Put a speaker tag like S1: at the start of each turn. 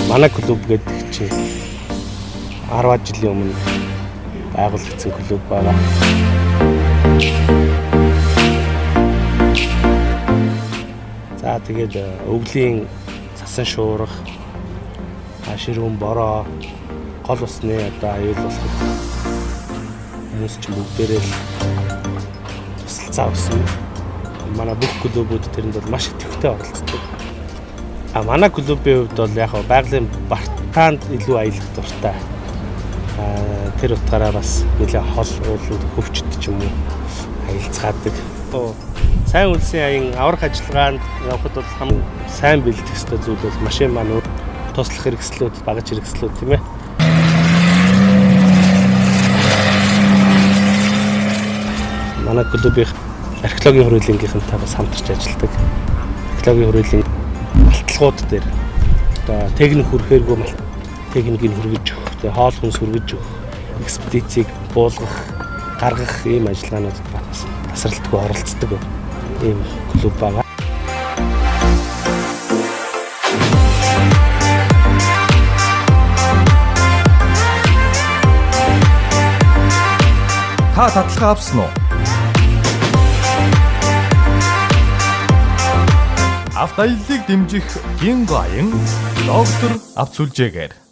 S1: Манай клуб гэдэг чинь 10 жилийн өмнө байгуулагдсан клуб байгаа. За тэгээд өвлийн цасан шуурга, ширүүн бороо, гол усны одоо аюул болох хүмүүс ч бүгдээрээ л тусалцаа өгсөн. Манай бүх клубүүд тэрэнд бол маш идэвхтэй оролцдог. Манай клубийн хувьд бол яг байгалийн бартаанд илүү аялах дуртай. Тэр утгаараа бас нэлээд хол уулууд хөвчт ч юм уу аялцгаадаг. Сайн үлсийн аян аврах ажиллагаанд явхад бол хамгийн сайн бэлдэх ёстой зүйл бол машин маань туслах хэрэгслүүд, багаж хэрэгслүүд тийм ээ. Манай клубийн археологийн хөрөлөнгийнхэнтэй бас хамтарч ажилладаг. Археологийн хөрөлийн малтлагууд дээр одоо техник хүрхээргүй техникийг хүргэж өгөх, тэгээ хоол хүнс хүргэж өгөх, экспедицийг буулгах, гаргах ийм ажиллагаануудад бас тасралтгүй оролцдог ийм клуб байгаа.
S2: Та таталгаа авсан уу? Авто аяллыг дэмжих Гинго аян доктор авц сүлжээгээр